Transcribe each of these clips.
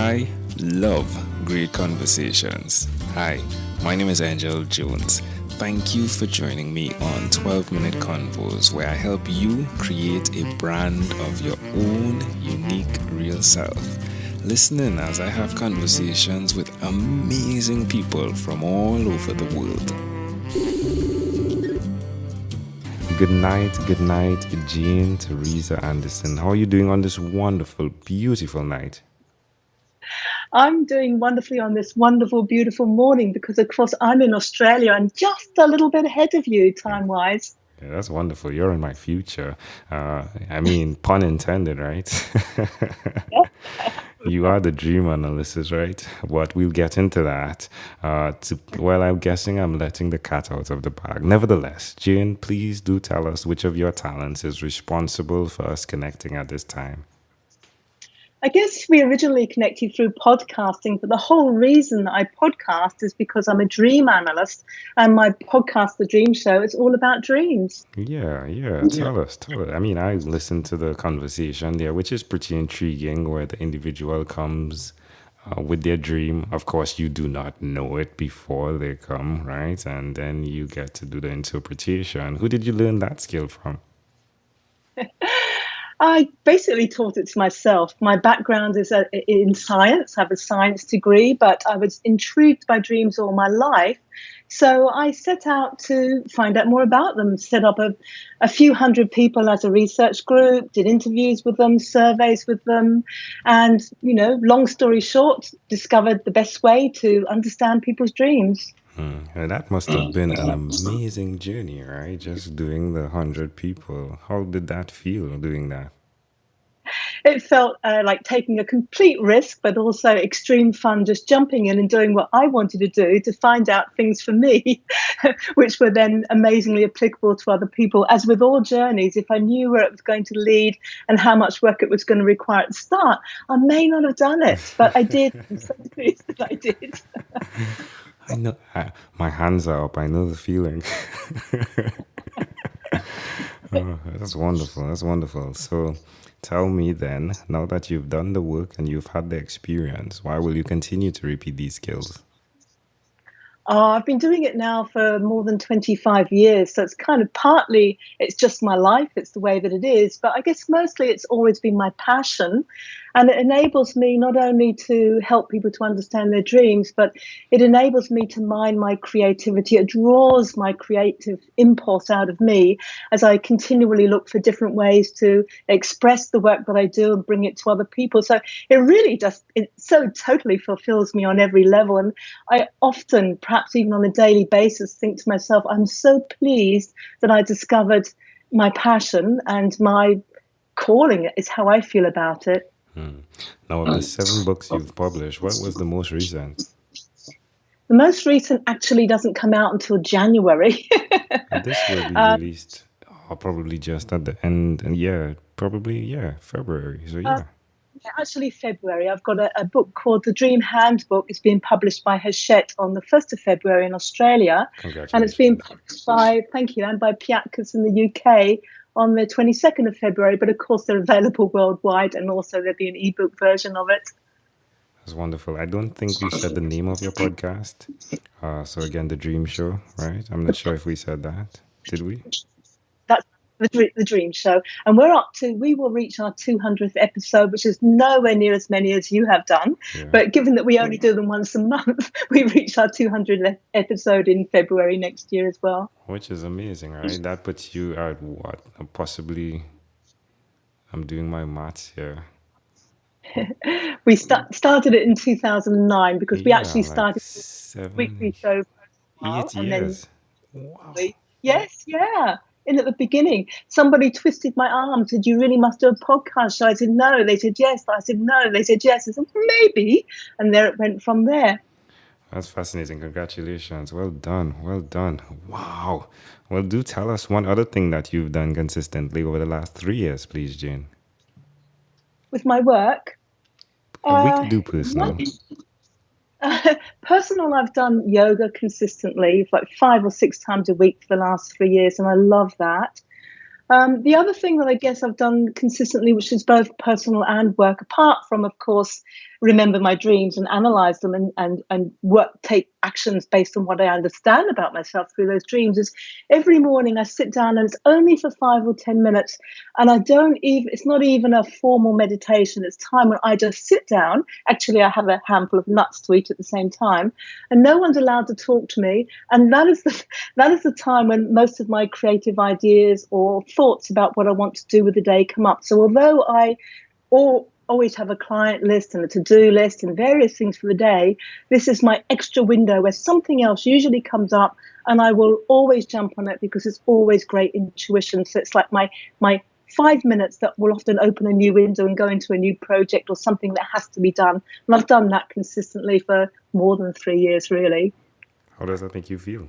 I love great conversations. Hi, my name is Angel Jones. Thank you for joining me on 12-Minute Convos, where I help you create a brand of your own unique real self. Listen in as I have conversations with amazing people from all over the world. Good night, Jean Teresa Anderson. How are you doing on this wonderful, beautiful night? I'm doing wonderfully on this wonderful, beautiful morning because, of course, I'm in Australia and just a little bit ahead of you time-wise. Yeah, that's wonderful. You're in my future. Pun intended, right? You are the dream analysis, right? But we'll get into that. I'm guessing I'm letting the cat out of the bag. Nevertheless, Jane, please do tell us which of your talents is responsible for us connecting at this time. I guess we originally connected through podcasting, but the whole reason that I podcast is because I'm a dream analyst, and my podcast, The Dream Show, is all about dreams. Yeah. Tell us. I mean, I listened to the conversation there, which is pretty intriguing, where the individual comes with their dream. Of course, you do not know it before they come, right? And then you get to do the interpretation. Who did you learn that skill from? I basically taught it to myself. My background is in science. I have a science degree, but I was intrigued by dreams all my life. So I set out to find out more about them, set up a few hundred people as a research group, did interviews with them, surveys with them, and, long story short, discovered the best way to understand people's dreams. And that must have been an amazing journey, right? Just doing the 100 people. How did that feel doing that? It felt like taking a complete risk, but also extreme fun, just jumping in and doing what I wanted to do to find out things for me, which were then amazingly applicable to other people. As with all journeys, if I knew where it was going to lead and how much work it was going to require at the start, I may not have done it, but I did. I'm so pleased that I did. I know. My hands are up. I know the feeling. Oh, that's wonderful. So tell me then, now that you've done the work and you've had the experience, why will you continue to repeat these skills? I've been doing it now for more than 25 years. So it's kind of partly, it's just my life. It's the way that it is. But I guess mostly it's always been my passion. And it enables me not only to help people to understand their dreams, but it enables me to mine my creativity. It draws my creative impulse out of me as I continually look for different ways to express the work that I do and bring it to other people. So it so totally fulfills me on every level. And I often, perhaps even on a daily basis, think to myself, I'm so pleased that I discovered my passion, and my calling is how I feel about it. Now, of the 7 books you've published, what was the most recent? The most recent actually doesn't come out until January. And this will be released probably just at the end, and February. So Actually, February. I've got a book called The Dream Handbook. It's being published by Hachette on the 1st of February in Australia. Congratulations. And it's being published by Piatkus in the UK on the 22nd of February. But of course, they're available worldwide, and also there'll be an ebook version of it. That's wonderful. I don't think we said the name of your podcast. So again, The Dream Show, right? I'm not sure if we said that. Did we? That's the Dream Show. And we will reach our 200th episode, which is nowhere near as many as you have done. Yeah. But given that we only do them once a month, we reach our 200th episode in February next year as well. Which is amazing, right? That puts you at what? Possibly, I'm doing my maths here. We started it in 2009 because we actually started a weekly show. 8 years. Wow. Yes, yeah. And at the beginning, somebody twisted my arm, said, "You really must do a podcast show." I said, "No." They said, "Yes." I said, "No." They said, "Yes." I said, "Maybe." And there it went from there. That's fascinating. Congratulations. Well done. Wow. Well, do tell us one other thing that you've done consistently over the last 3 years, please, Jane. With my work? We could do personal. Personal, I've done yoga consistently, like 5 or 6 times a week for the last 3 years, and I love that. The other thing that I guess I've done consistently, which is both personal and work, apart from, of course, remember my dreams and analyze them and work, take actions based on what I understand about myself through those dreams, is every morning I sit down, and it's only for 5 or 10 minutes. And it's not even a formal meditation. It's time when I just sit down. Actually, I have a handful of nuts to eat at the same time, and no one's allowed to talk to me. And that is the time when most of my creative ideas or thoughts about what I want to do with the day come up. So although I always have a client list and a to-do list and various things for the day, this is my extra window where something else usually comes up, and I will always jump on it because it's always great intuition. So it's like my 5 minutes that will often open a new window and go into a new project or something that has to be done. And I've done that consistently for more than 3 years, really. How does that make you feel?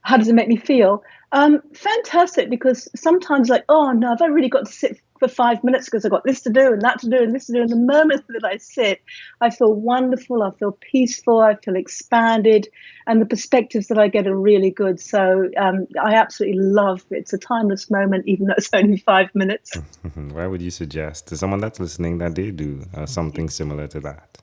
How does it make me feel? Fantastic, because sometimes oh no, I've really got to sit for 5 minutes because I've got this to do and that to do and this to do. And the moment that I sit, I feel wonderful, I feel peaceful, I feel expanded, and the perspectives that I get are really good. So I absolutely love it. It's a timeless moment, even though it's only 5 minutes. Why would you suggest to someone that's listening that they do something similar to that?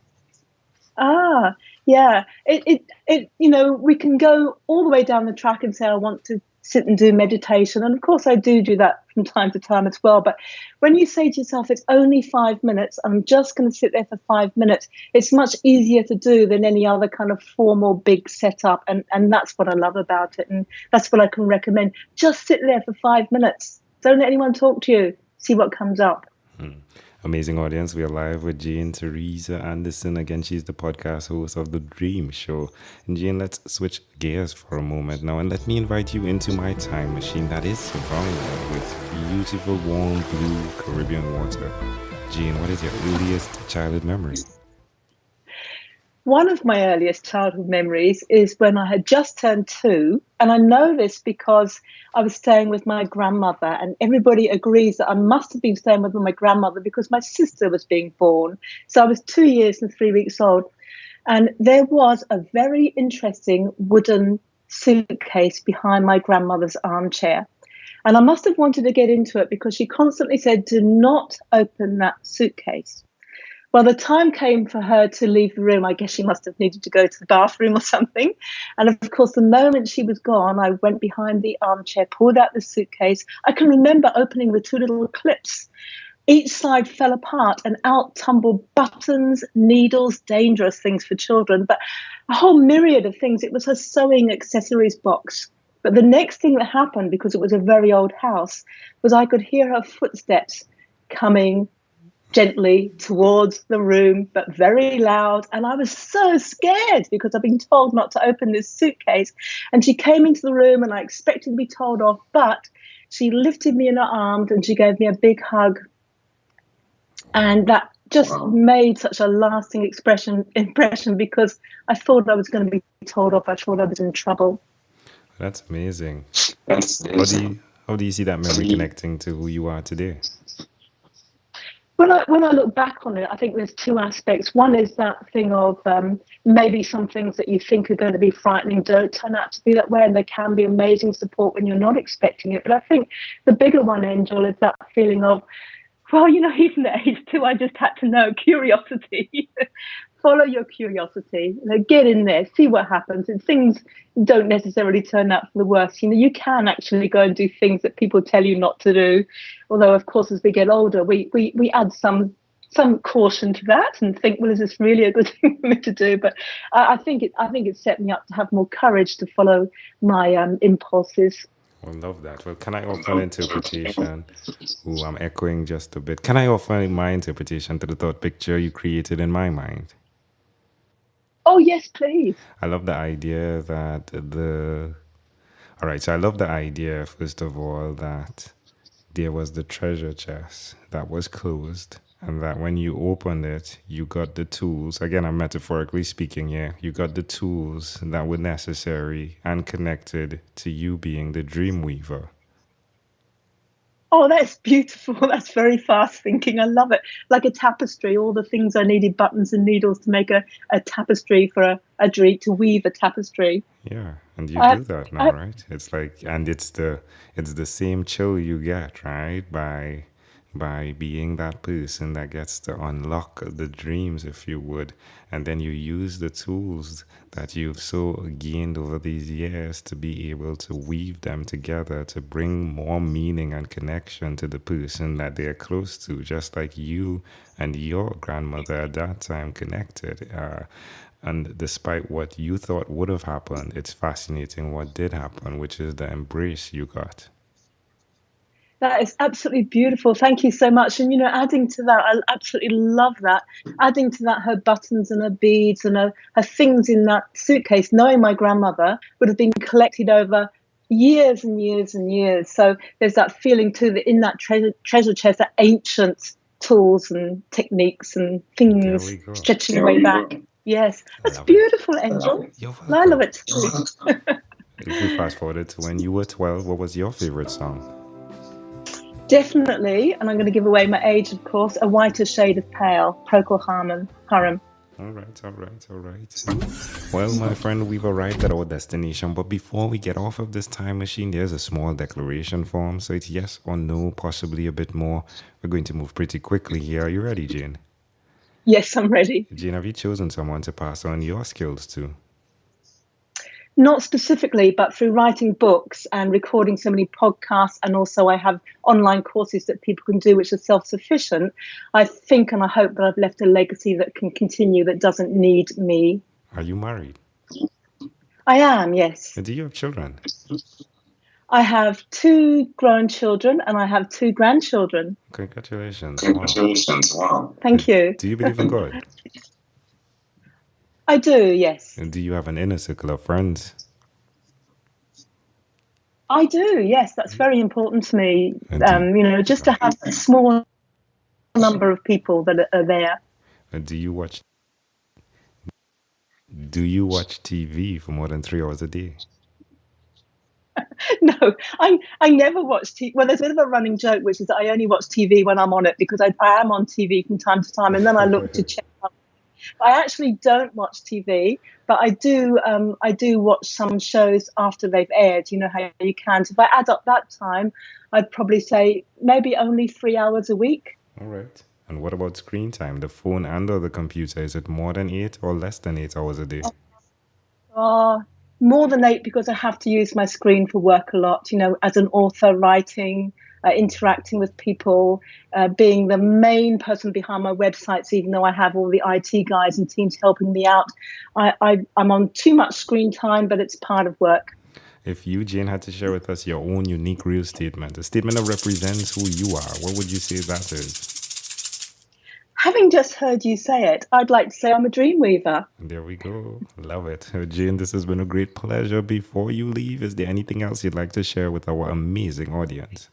Yeah. We can go all the way down the track and say, I want to sit and do meditation. And of course, I do that from time to time as well. But when you say to yourself, it's only 5 minutes, I'm just going to sit there for 5 minutes, it's much easier to do than any other kind of formal big setup. And that's what I love about it. And that's what I can recommend. Just sit there for 5 minutes. Don't let anyone talk to you. See what comes up. Amazing audience. We are live with Jane Teresa Anderson. Again, she's the podcast host of The Dream Show. And Jane, let's switch gears for a moment now, and let me invite you into my time machine that is surrounded with beautiful, warm, blue Caribbean water. Jane, what is your earliest childhood memory? One of my earliest childhood memories is when I had just turned 2. And I know this because I was staying with my grandmother, and everybody agrees that I must have been staying with my grandmother because my sister was being born. So I was 2 years and 3 weeks old. And there was a very interesting wooden suitcase behind my grandmother's armchair. And I must have wanted to get into it because she constantly said, do not open that suitcase. Well, the time came for her to leave the room. I guess she must have needed to go to the bathroom or something. And of course, the moment she was gone, I went behind the armchair, pulled out the suitcase. I can remember opening the 2 little clips. Each side fell apart and out tumbled buttons, needles, dangerous things for children, but a whole myriad of things. It was her sewing accessories box. But the next thing that happened, because it was a very old house, was I could hear her footsteps coming gently towards the room, but very loud. And I was so scared because I've been told not to open this suitcase. And she came into the room and I expected to be told off, but she lifted me in her arms and she gave me a big hug. And that just made such a lasting impression because I thought I was going to be told off. I thought I was in trouble. That's amazing. How do you see that memory connecting to who you are today? When I look back on it, I think there's 2 aspects. One is that thing of maybe some things that you think are going to be frightening don't turn out to be that way, and there can be amazing support when you're not expecting it. But I think the bigger one, Angel, is that feeling of, well, even at age 2, I just had to know, curiosity. Follow your curiosity, get in there, see what happens. And things don't necessarily turn out for the worst. You can actually go and do things that people tell you not to do. Although, of course, as we get older, we add some caution to that and think, well, is this really a good thing for me to do? But I think it set me up to have more courage to follow my impulses. I love that. Well, can I offer an interpretation? I'm echoing just a bit. Can I offer my interpretation to the thought picture you created in my mind? Oh, yes, please. I love the idea that I love the idea, first of all, that there was the treasure chest that was closed, and that when you opened it, you got the tools. Again, I'm metaphorically speaking here. You got the tools that were necessary and connected to you being the dream weaver. Oh, that's beautiful. That's very fast thinking. I love it. Like a tapestry, all the things I needed, buttons and needles to make a tapestry for dream, to weave a tapestry. Yeah, and you do that now, right? It's like, and it's the same chill you get, right? By being that person that gets to unlock the dreams, if you would, and then you use the tools that you've so gained over these years to be able to weave them together to bring more meaning and connection to the person that they're close to, just like you and your grandmother at that time connected. And despite what you thought would have happened, it's fascinating what did happen, which is the embrace you got. That is absolutely beautiful. Thank you so much. And, adding to that, I absolutely love that. Adding to that, her buttons and her beads and her things in that suitcase, knowing my grandmother, would have been collected over years and years and years. So there's that feeling too that in that treasure chest are ancient tools and techniques and things stretching way back. Yes, that's beautiful, Angel. I love it too. If we fast forward to when you were 12, what was your favorite song? Definitely, and I'm going to give away my age, of course, A Whiter Shade of Pale, Procol Harum. All right. Well, my friend, we've arrived at our destination, but before we get off of this time machine, there's a small declaration form, so it's yes or no, possibly a bit more. We're going to move pretty quickly here. Are you ready, Jane? Yes, I'm ready. Jane, have you chosen someone to pass on your skills to? Not specifically, but through writing books and recording so many podcasts, and also I have online courses that people can do which are self-sufficient. I think and I hope that I've left a legacy that can continue, that doesn't need me. Are you married? I am, yes. And do you have children? I have 2 grown children and I have 2 grandchildren. Congratulations. Wow. Thank you. Do you believe in God? I do, yes. And do you have an inner circle of friends? I do, yes. That's very important to me. Just to have a small number of people that are there. And do you watch TV for more than 3 hours a day? No, I never watch TV. Well, there's a bit of a running joke, which is that I only watch TV when I'm on it, because I am on TV from time to time, and then I look to check out. I actually don't watch TV, but I do watch some shows after they've aired. You know how you can. So if I add up that time, I'd probably say maybe only 3 hours a week. All right. And what about screen time? The phone and or the computer, is it more than 8 or less than 8 hours a day? More than 8, because I have to use my screen for work a lot, as an author, writing, interacting with people, being the main person behind my websites, even though I have all the IT guys and teams helping me out. I'm on too much screen time, but it's part of work. If you, Jane, had to share with us your own unique real statement, a statement that represents who you are, what would you say that is? Having just heard you say it, I'd like to say I'm a dream weaver. There we go. Love it. Jane, this has been a great pleasure. Before you leave, is there anything else you'd like to share with our amazing audience?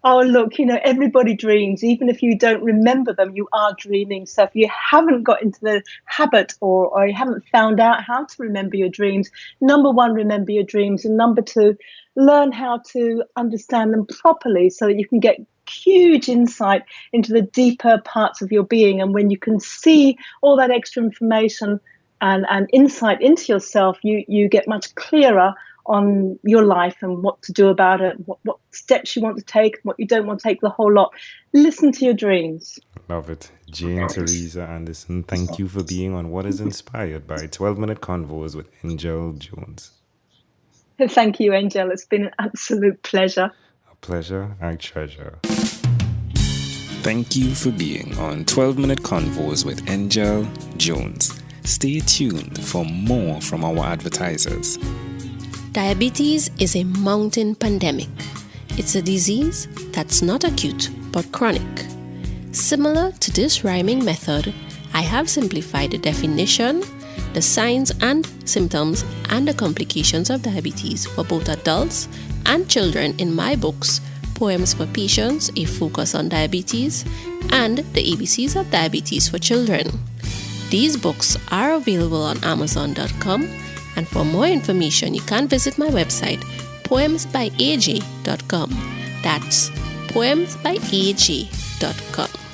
Oh, look, everybody dreams. Even if you don't remember them, you are dreaming. So if you haven't got into the habit or you haven't found out how to remember your dreams, number 1, remember your dreams. And number 2, learn how to understand them properly so that you can get huge insight into the deeper parts of your being. And when you can see all that extra information and insight into yourself, you get much clearer on your life and what to do about it, what steps you want to take, what you don't want to take, the whole lot. Listen to your dreams. Love it. Jane Teresa Anderson, thank you for being on What is Inspired by 12-Minute Convos with Angel Jones. Thank you, Angel. It's been an absolute pleasure. A pleasure I treasure. Thank you for being on 12-Minute Convos with Angel Jones. Stay tuned for more from our advertisers. Diabetes is a mountain pandemic. It's a disease that's not acute but chronic. Similar to this rhyming method, I have simplified the definition, the signs and symptoms, and the complications of diabetes for both adults and children in my books, Poems for Patients, A Focus on Diabetes, and The ABCs of Diabetes for Children. These books are available on Amazon.com. And for more information, you can visit my website, poemsbyaj.com. That's poemsbyaj.com.